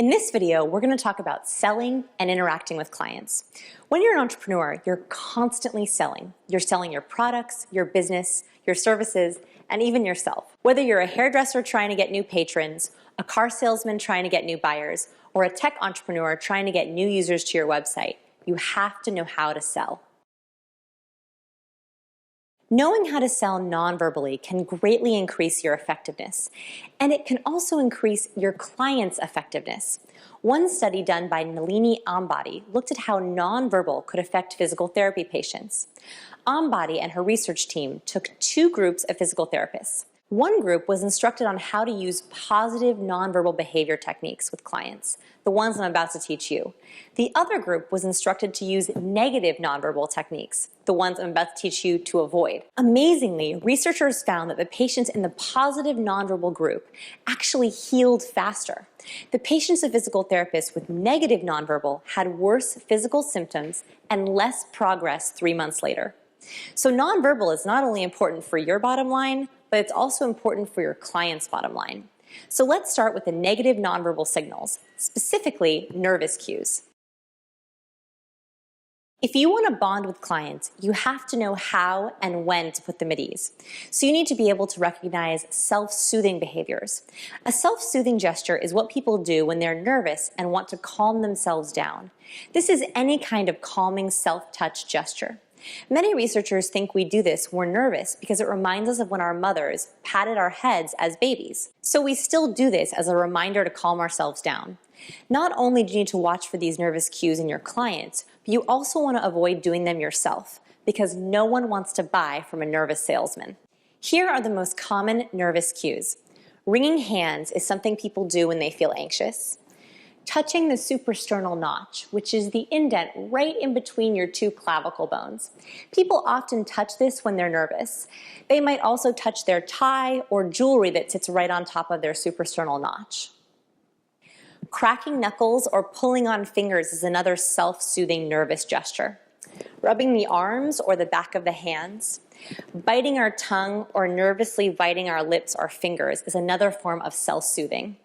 In this video, we're going to talk about selling and interacting with clients. When you're an entrepreneur, you're constantly selling. You're selling your products, your business, your services, and even yourself. Whether you're a hairdresser trying to get new patrons, a car salesman trying to get new buyers, or a tech entrepreneur trying to get new users to your website, you have to know how to sell. Knowing how to sell non-verbally can greatly increase your effectiveness, and it can also increase your client's effectiveness. One study done by Nalini Ambady looked at how non-verbal could affect physical therapy patients. Ambady and her research team took two groups of physical therapists. One group was instructed on how to use positive nonverbal behavior techniques with clients, the ones I'm about to teach you. The other group was instructed to use negative nonverbal techniques, the ones I'm about to teach you to avoid. Amazingly, researchers found that the patients in the positive nonverbal group actually healed faster. The patients of physical therapists with negative nonverbal had worse physical symptoms and less progress 3 months later. So nonverbal is not only important for your bottom line, but it's also important for your client's bottom line. So let's start with the negative nonverbal signals, specifically nervous cues. If you want to bond with clients, you have to know how and when to put them at ease. So you need to be able to recognize self-soothing behaviors. A self-soothing gesture is what people do when they're nervous and want to calm themselves down. This is any kind of calming self-touch gesture. Many researchers think we do this when we're nervous because it reminds us of when our mothers patted our heads as babies. So we still do this as a reminder to calm ourselves down. Not only do you need to watch for these nervous cues in your clients, but you also want to avoid doing them yourself because no one wants to buy from a nervous salesman. Here are the most common nervous cues. Wringing hands is something people do when they feel anxious. Touching the suprasternal notch, which is the indent right in between your two clavicle bones. People often touch this when they're nervous. They might also touch their tie or jewelry that sits right on top of their suprasternal notch. Cracking knuckles or pulling on fingers is another self-soothing nervous gesture. Rubbing the arms or the back of the hands. Biting our tongue or nervously biting our lips or fingers is another form of self-soothing.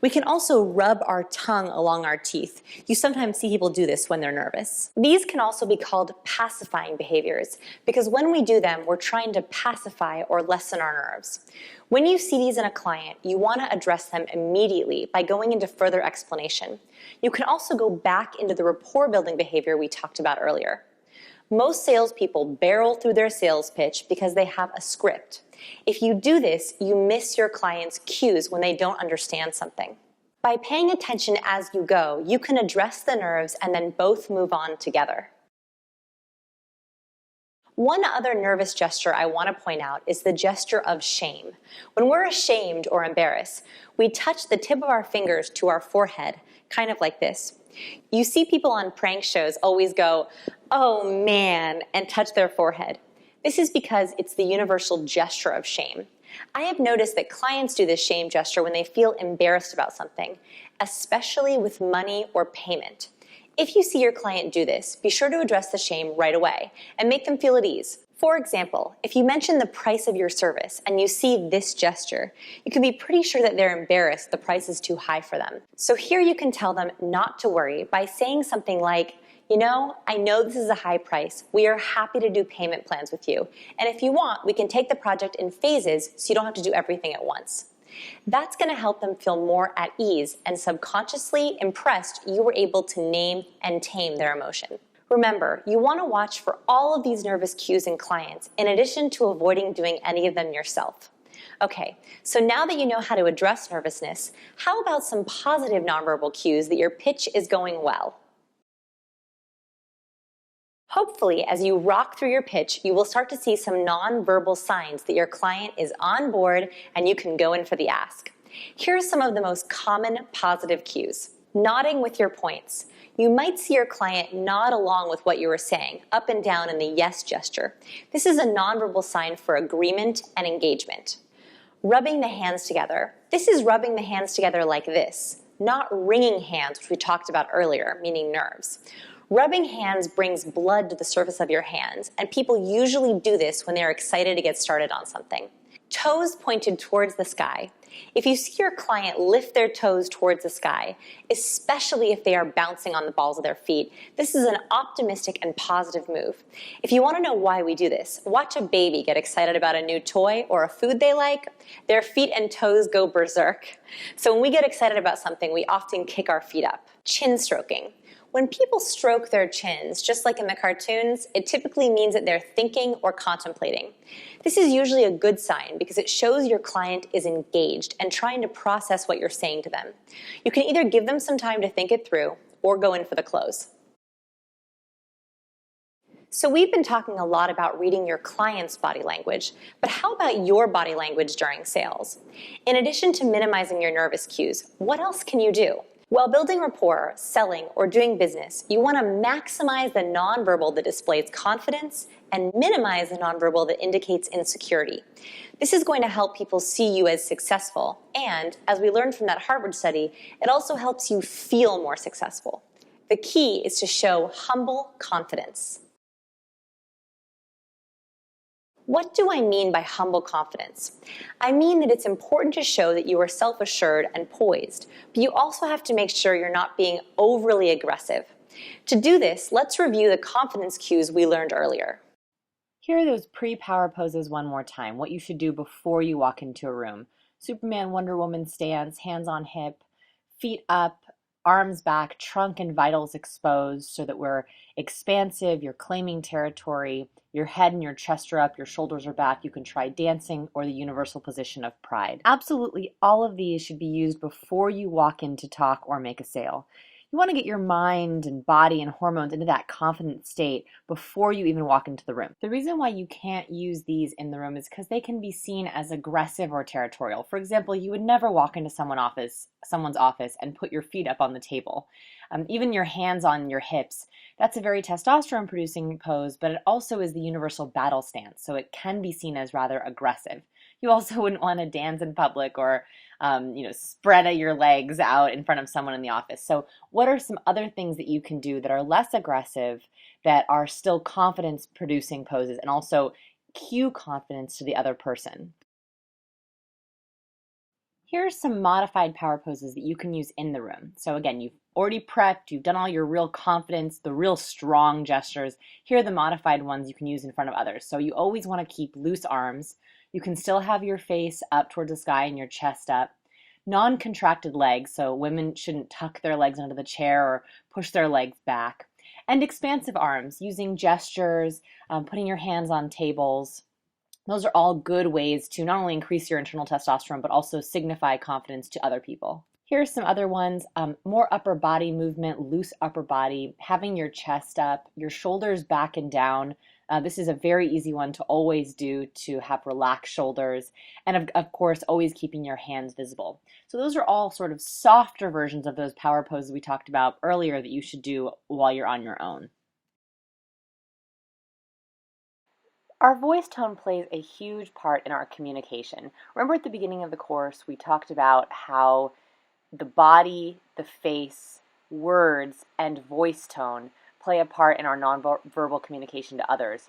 We can also rub our tongue along our teeth. You sometimes see people do this when they're nervous. These can also be called pacifying behaviors because when we do them, we're trying to pacify or lessen our nerves. When you see these in a client, you want to address them immediately by going into further explanation. You can also go back into the rapport building behavior we talked about earlier. Most salespeople barrel through their sales pitch because they have a script. If you do this, you miss your client's cues when they don't understand something. By paying attention as you go, you can address the nerves and then both move on together. One other nervous gesture I want to point out is the gesture of shame. When we're ashamed or embarrassed, we touch the tip of our fingers to our forehead, kind of like this. You see people on prank shows always go, "Oh man," and touch their forehead. This is because it's the universal gesture of shame. I have noticed that clients do this shame gesture when they feel embarrassed about something, especially with money or payment. If you see your client do this, be sure to address the shame right away and make them feel at ease. For example, if you mention the price of your service and you see this gesture, you can be pretty sure that they're embarrassed the price is too high for them. So here you can tell them not to worry by saying something like, "You know, I know this is a high price. We are happy to do payment plans with you. And if you want, we can take the project in phases so you don't have to do everything at once." That's going to help them feel more at ease and subconsciously impressed you were able to name and tame their emotion. Remember, you want to watch for all of these nervous cues in clients in addition to avoiding doing any of them yourself. Okay, so now that you know how to address nervousness, how about some positive nonverbal cues that your pitch is going well? Hopefully, as you rock through your pitch, you will start to see some non-verbal signs that your client is on board and you can go in for the ask. Here are some of the most common positive cues. Nodding with your points. You might see your client nod along with what you were saying, up and down in the yes gesture. This is a non-verbal sign for agreement and engagement. Rubbing the hands together. This is rubbing the hands together like this, not wringing hands, which we talked about earlier, meaning nerves. Rubbing hands brings blood to the surface of your hands, and people usually do this when they're excited to get started on something. Toes pointed towards the sky. If you see your client lift their toes towards the sky, especially if they are bouncing on the balls of their feet, this is an optimistic and positive move. If you want to know why we do this, watch a baby get excited about a new toy or a food they like. Their feet and toes go berserk. So when we get excited about something, we often kick our feet up. Chin stroking. When people stroke their chins, just like in the cartoons, it typically means that they're thinking or contemplating. This is usually a good sign because it shows your client is engaged and trying to process what you're saying to them. You can either give them some time to think it through or go in for the close. So we've been talking a lot about reading your client's body language, but how about your body language during sales? In addition to minimizing your nervous cues, what else can you do? While building rapport, selling, or doing business, you want to maximize the nonverbal that displays confidence and minimize the nonverbal that indicates insecurity. This is going to help people see you as successful, and as we learned from that Harvard study, it also helps you feel more successful. The key is to show humble confidence. What do I mean by humble confidence? I mean that it's important to show that you are self-assured and poised, but you also have to make sure you're not being overly aggressive. To do this, let's review the confidence cues we learned earlier. Here are those pre-power poses one more time, what you should do before you walk into a room. Superman, Wonder Woman stance, hands on hip, feet up, arms back, trunk and vitals exposed so that we're expansive, you're claiming territory, your head and your chest are up, your shoulders are back. You can try dancing or the universal position of pride. Absolutely all of these should be used before you walk in to talk or make a sale. You want to get your mind and body and hormones into that confident state before you even walk into the room. The reason why you can't use these in the room is because they can be seen as aggressive or territorial. For example, you would never walk into someone's office and put your feet up on the table. Even your hands on your hips, that's a very testosterone producing pose, but it also is the universal battle stance, so it can be seen as rather aggressive. You also wouldn't want to dance in public or spread your legs out in front of someone in the office. So what are some other things that you can do that are less aggressive, that are still confidence producing poses and also cue confidence to the other person? Here are some modified power poses that you can use in the room. So again, you've already prepped, you've done all your real confidence, the real strong gestures. Here are the modified ones you can use in front of others. So you always want to keep loose arms. You can still have your face up towards the sky and your chest up. Non-contracted legs, so women shouldn't tuck their legs under the chair or push their legs back. And expansive arms, using gestures, putting your hands on tables. Those are all good ways to not only increase your internal testosterone, but also signify confidence to other people. Here are some other ones, more upper body movement, loose upper body, having your chest up, your shoulders back and down. This is a very easy one to always do to have relaxed shoulders, and of course, always keeping your hands visible. So those are all sort of softer versions of those power poses we talked about earlier that you should do while you're on your own. Our voice tone plays a huge part in our communication. Remember at the beginning of the course, we talked about how the body, the face, words, and voice tone play a part in our nonverbal communication to others.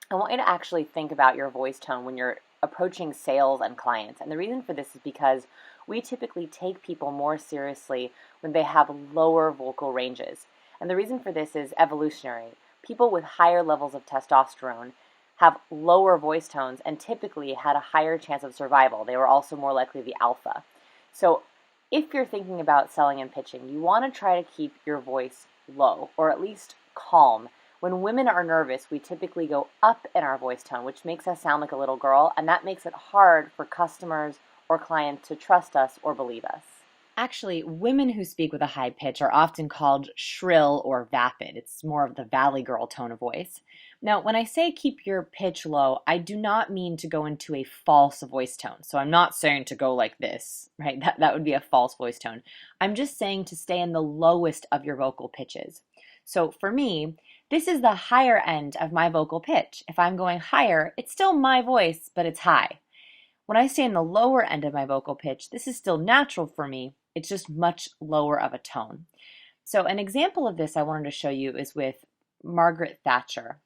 I want you to actually think about your voice tone when you're approaching sales and clients. And the reason for this is because we typically take people more seriously when they have lower vocal ranges. And the reason for this is evolutionary. People with higher levels of testosterone have lower voice tones and typically had a higher chance of survival. They were also more likely the alpha. So if you're thinking about selling and pitching, you want to try to keep your voice low, or at least calm. When women are nervous, we typically go up in our voice tone, which makes us sound like a little girl, and that makes it hard for customers or clients to trust us or believe us. Actually, women who speak with a high pitch are often called shrill or vapid. It's more of the valley girl tone of voice. Now, when I say keep your pitch low, I do not mean to go into a false voice tone. So I'm not saying to go like this, right? That would be a false voice tone. I'm just saying to stay in the lowest of your vocal pitches. So for me, this is the higher end of my vocal pitch. If I'm going higher, it's still my voice, but it's high. When I stay in the lower end of my vocal pitch, this is still natural for me. It's just much lower of a tone. So an example of this I wanted to show you is with Margaret Thatcher.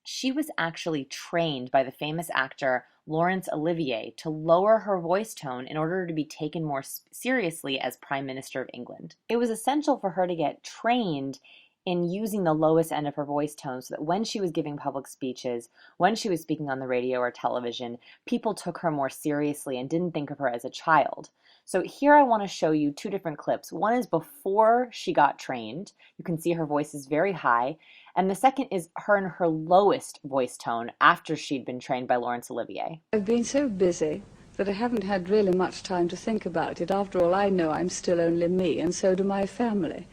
She was actually trained by the famous actor Laurence Olivier to lower her voice tone in order to be taken more seriously as Prime Minister of England. It was essential for her to get trained in using the lowest end of her voice tone so that when she was giving public speeches, when she was speaking on the radio or television, people took her more seriously and didn't think of her as a child. So here I want to show you two different clips. One is before she got trained. You can see her voice is very high. And the second is her in her lowest voice tone after she'd been trained by Laurence Olivier. I've been so busy that I haven't had really much time to think about it. After all, I know I'm still only me, and so do my family.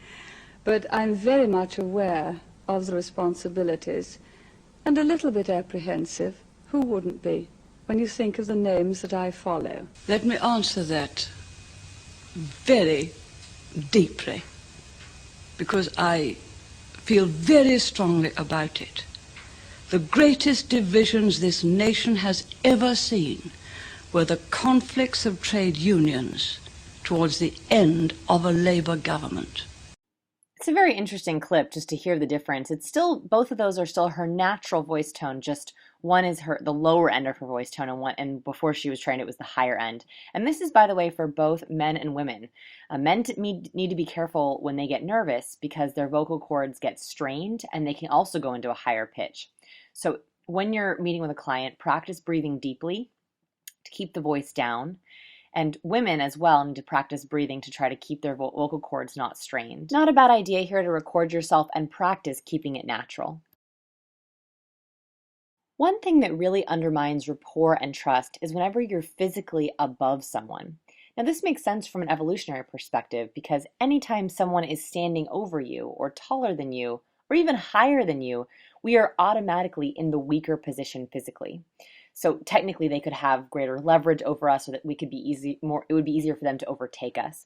But I'm very much aware of the responsibilities and a little bit apprehensive. Who wouldn't be when you think of the names that I follow? Let me answer that very deeply, because I feel very strongly about it. The greatest divisions this nation has ever seen were the conflicts of trade unions towards the end of a Labour government. It's a very interesting clip just to hear the difference. It's still, both of those are still her natural voice tone, just one is the lower end of her voice tone, and before she was trained it was the higher end. And this is, by the way, for both men and women. Men need to be careful when they get nervous because their vocal cords get strained and they can also go into a higher pitch. So when you're meeting with a client, practice breathing deeply to keep the voice down. And women as well need to practice breathing to try to keep their vocal cords not strained. Not a bad idea here to record yourself and practice keeping it natural. One thing that really undermines rapport and trust is whenever you're physically above someone. Now this makes sense from an evolutionary perspective because anytime someone is standing over you or taller than you or even higher than you, we are automatically in the weaker position physically. So technically they could have greater leverage over us so that we could be it would be easier for them to overtake us.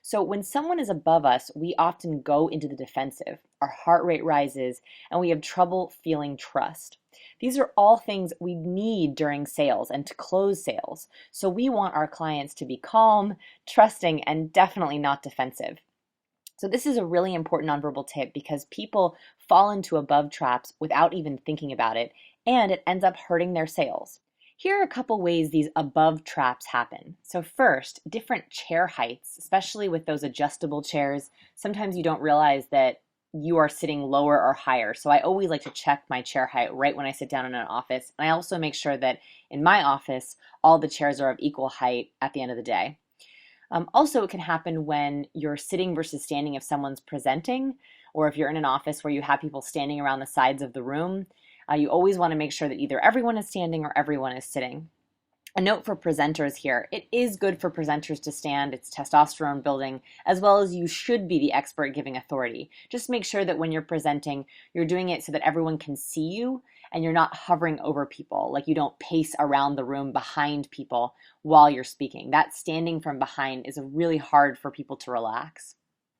So when someone is above us, we often go into the defensive. Our heart rate rises and we have trouble feeling trust. These are all things we need during sales and to close sales. So we want our clients to be calm, trusting, and definitely not defensive. So this is a really important nonverbal tip because people fall into above traps without even thinking about it, and it ends up hurting their sales. Here are a couple ways these above traps happen. So first, different chair heights, especially with those adjustable chairs. Sometimes you don't realize that you are sitting lower or higher. So I always like to check my chair height right when I sit down in an office. And I also make sure that in my office, all the chairs are of equal height at the end of the day. Also, it can happen when you're sitting versus standing if someone's presenting, or if you're in an office where you have people standing around the sides of the room. You always want to make sure that either everyone is standing or everyone is sitting. A note for presenters here, it is good for presenters to stand, it's testosterone building, as well as you should be the expert giving authority. Just make sure that when you're presenting, you're doing it so that everyone can see you and you're not hovering over people, like you don't pace around the room behind people while you're speaking. That standing from behind is really hard for people to relax.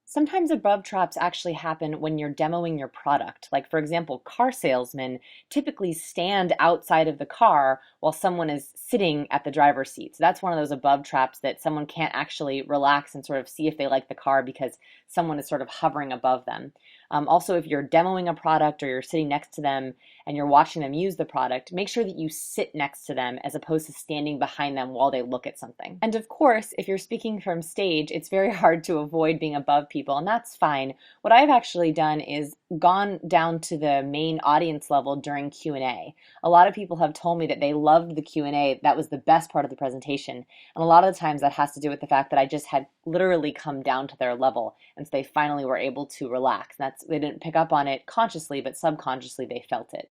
Sometimes above traps actually happen when you're demoing your product. Like for example, car salesmen typically stand outside of the car while someone is sitting at the driver's seat. So that's one of those above traps that someone can't actually relax and sort of see if they like the car because someone is sort of hovering above them. Also, if you're demoing a product or you're sitting next to them and you're watching them use the product, make sure that you sit next to them as opposed to standing behind them while they look at something. And of course, if you're speaking from stage, it's very hard to avoid being above people, and that's fine. What I've actually done is gone down to the main audience level during Q&A. A lot of people have told me that they loved the Q&A. That was the best part of the presentation. And a lot of the times that has to do with the fact that I just had literally come down to their level, and so they finally were able to relax. They didn't pick up on it consciously, but subconsciously they felt it.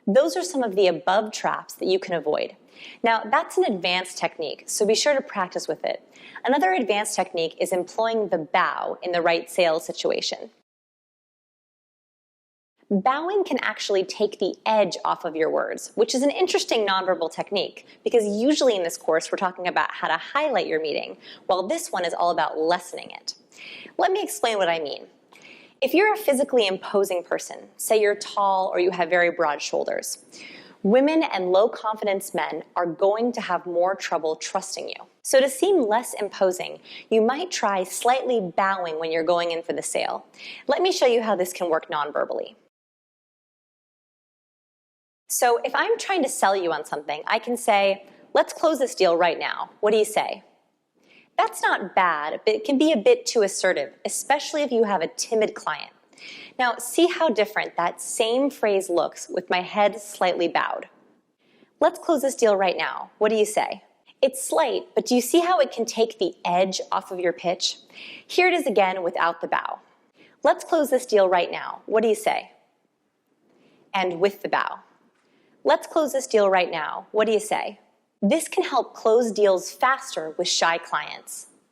Those are some of the above traps that you can avoid. Now, that's an advanced technique, so be sure to practice with it. Another advanced technique is employing the bow in the right sales situation. Bowing can actually take the edge off of your words, which is an interesting nonverbal technique because usually in this course we're talking about how to highlight your meeting, while this one is all about lessening it. Let me explain what I mean. If you're a physically imposing person, say you're tall or you have very broad shoulders, women and low confidence men are going to have more trouble trusting you. So to seem less imposing, you might try slightly bowing when you're going in for the sale. Let me show you how this can work non-verbally. So if I'm trying to sell you on something, I can say, let's close this deal right now. What do you say? That's not bad, but it can be a bit too assertive, especially if you have a timid client. Now, see how different that same phrase looks with my head slightly bowed. Let's close this deal right now. What do you say? It's slight, but do you see how it can take the edge off of your pitch? Here it is again without the bow. Let's close this deal right now. What do you say? And with the bow. Let's close this deal right now. What do you say? This can help close deals faster with shy clients.